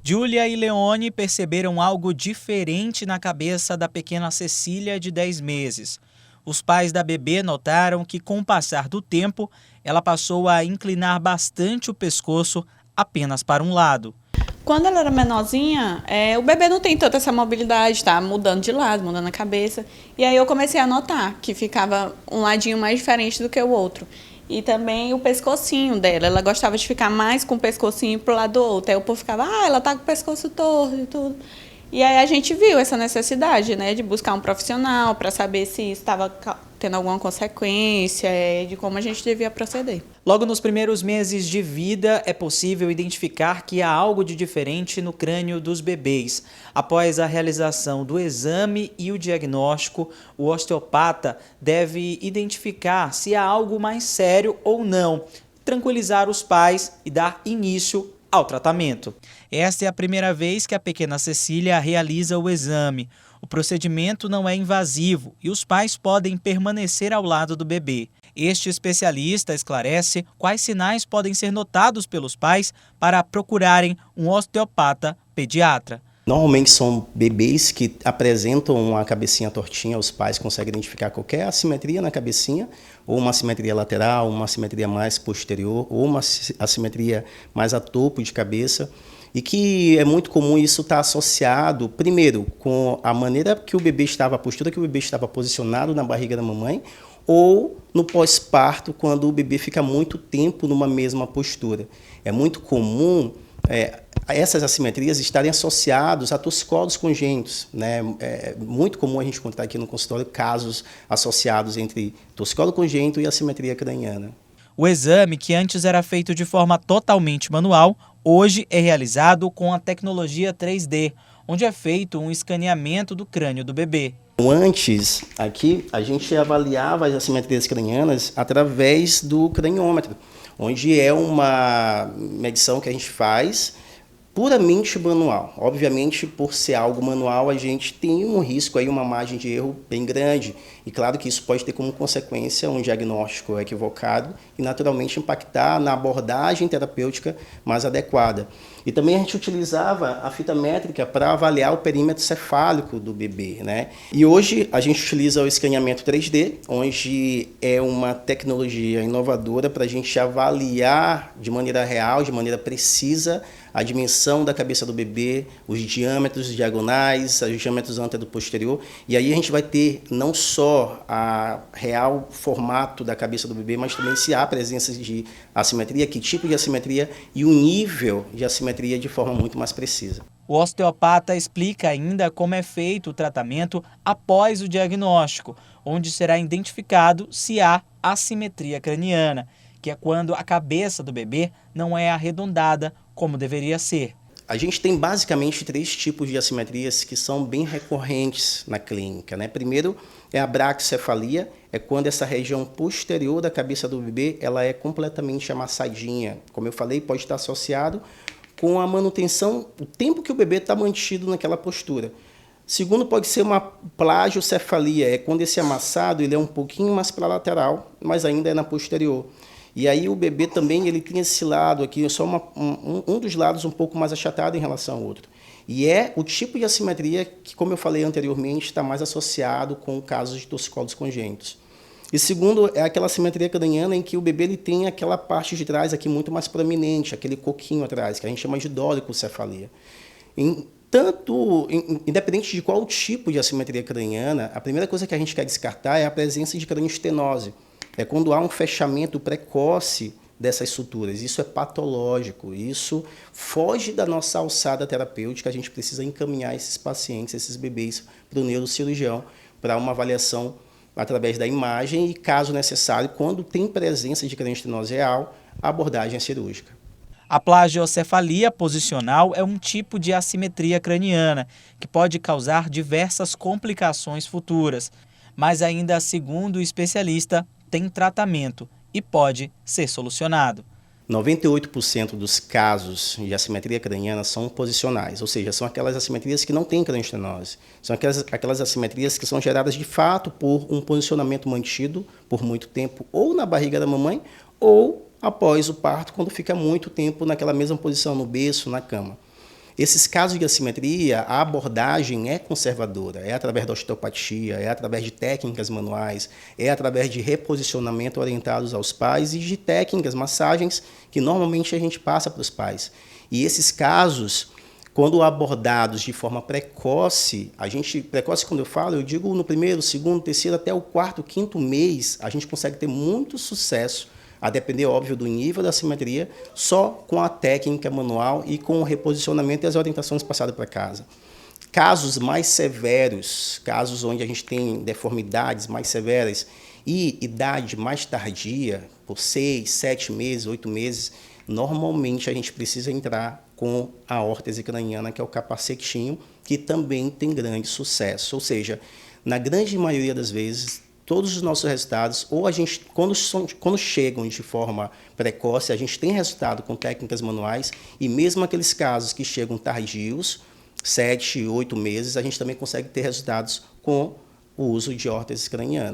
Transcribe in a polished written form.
Júlia e Leone perceberam algo diferente na cabeça da pequena Cecília, de 10 meses. Os pais da bebê notaram que, com o passar do tempo, ela passou a inclinar bastante o pescoço apenas para um lado. Quando ela era menorzinha, o bebê não tem tanta essa mobilidade, tá mudando de lado, mudando a cabeça. E aí eu comecei a notar que ficava um ladinho mais diferente do que o outro. E também o pescocinho dela, ela gostava de ficar mais com o pescocinho pro lado do outro. Aí o povo ficava, ela tá com o pescoço torto e tudo. E aí a gente viu essa necessidade, né, de buscar um profissional para saber se estava tendo alguma consequência, de como a gente devia proceder. Logo nos primeiros meses de vida, é possível identificar que há algo de diferente no crânio dos bebês. Após a realização do exame e o diagnóstico, o osteopata deve identificar se há algo mais sério ou não, tranquilizar os pais e dar início ao tratamento. Esta é a primeira vez que a pequena Cecília realiza o exame. O procedimento não é invasivo e os pais podem permanecer ao lado do bebê. Este especialista esclarece quais sinais podem ser notados pelos pais para procurarem um osteopata pediatra. Normalmente são bebês que apresentam uma cabecinha tortinha, os pais conseguem identificar qualquer assimetria na cabecinha, ou uma assimetria lateral, uma assimetria mais posterior, ou uma assimetria mais a topo de cabeça, e que é muito comum isso estar associado, primeiro, com a maneira que o bebê estava, a postura que o bebê estava posicionado na barriga da mamãe, ou no pós-parto, quando o bebê fica muito tempo numa mesma postura. É muito comum essas assimetrias estarem associadas a torcicolos congênitos, né? É muito comum a gente encontrar aqui no consultório casos associados entre torcicolo congênito e assimetria craniana. O exame, que antes era feito de forma totalmente manual, hoje é realizado com a tecnologia 3D, onde é feito um escaneamento do crânio do bebê. Antes, aqui, a gente avaliava as assimetrias cranianas através do craniômetro, onde é uma medição que a gente faz puramente manual. Obviamente, por ser algo manual, a gente tem um risco, aí, uma margem de erro bem grande. E claro que isso pode ter como consequência um diagnóstico equivocado e naturalmente impactar na abordagem terapêutica mais adequada. E também a gente utilizava a fita métrica para avaliar o perímetro cefálico do bebê, né? E hoje a gente utiliza o escaneamento 3D, onde é uma tecnologia inovadora para a gente avaliar de maneira real, de maneira precisa, a dimensão da cabeça do bebê, os diâmetros diagonais, os diâmetros antero-posterior, e aí a gente vai ter não só a real formato da cabeça do bebê, mas também se há presença de assimetria, que tipo de assimetria e o nível de assimetria de forma muito mais precisa. O osteopata explica ainda como é feito o tratamento após o diagnóstico, onde será identificado se há assimetria craniana, que é quando a cabeça do bebê não é arredondada como deveria ser. A gente tem basicamente 3 tipos de assimetrias que são bem recorrentes na clínica, né? Primeiro é a braquicefalia, é quando essa região posterior da cabeça do bebê ela é completamente amassadinha. Como eu falei, pode estar associado com a manutenção, o tempo que o bebê está mantido naquela postura. Segundo, pode ser uma plagiocefalia, é quando esse amassado ele é um pouquinho mais para a lateral, mas ainda é na posterior. E aí o bebê também ele tem esse lado aqui, só um dos lados um pouco mais achatado em relação ao outro. E é o tipo de assimetria que, como eu falei anteriormente, está mais associado com casos de torcicolos congênitos. E segundo, é aquela assimetria craniana em que o bebê ele tem aquela parte de trás aqui muito mais proeminente, aquele coquinho atrás, que a gente chama de dolicocefalia. Independente de qual tipo de assimetria craniana, a primeira coisa que a gente quer descartar é a presença de cranioestenose. É quando há um fechamento precoce dessas suturas. Isso é patológico, isso foge da nossa alçada terapêutica, a gente precisa encaminhar esses pacientes, esses bebês, para o neurocirurgião, para uma avaliação através da imagem e, caso necessário, quando tem presença de cranioestenose real, a abordagem é cirúrgica. A plagiocefalia posicional é um tipo de assimetria craniana que pode causar diversas complicações futuras, mas ainda segundo o especialista, tem tratamento e pode ser solucionado. 98% dos casos de assimetria craniana são posicionais, ou seja, são aquelas assimetrias que não têm cranioestenose. São aquelas assimetrias que são geradas de fato por um posicionamento mantido por muito tempo ou na barriga da mamãe ou após o parto, quando fica muito tempo naquela mesma posição, no berço, na cama. Esses casos de assimetria, a abordagem é conservadora, é através da osteopatia, é através de técnicas manuais, é através de reposicionamento orientados aos pais e de técnicas, massagens, que normalmente a gente passa para os pais. E esses casos, quando abordados de forma precoce, precoce quando eu falo, eu digo no primeiro, segundo, terceiro, até o quarto, quinto mês, a gente consegue ter muito sucesso, a depender, óbvio, do nível da assimetria, só com a técnica manual e com o reposicionamento e as orientações passadas para casa. Casos mais severos, casos onde a gente tem deformidades mais severas e idade mais tardia, por 6, 7 meses, 8 meses, normalmente a gente precisa entrar com a órtese craniana, que é o capacetinho, que também tem grande sucesso. Ou seja, na grande maioria das vezes, todos os nossos resultados, ou a gente, quando chegam de forma precoce, a gente tem resultado com técnicas manuais, e mesmo aqueles casos que chegam tardios, 7, 8 meses, a gente também consegue ter resultados com o uso de órtese craniana.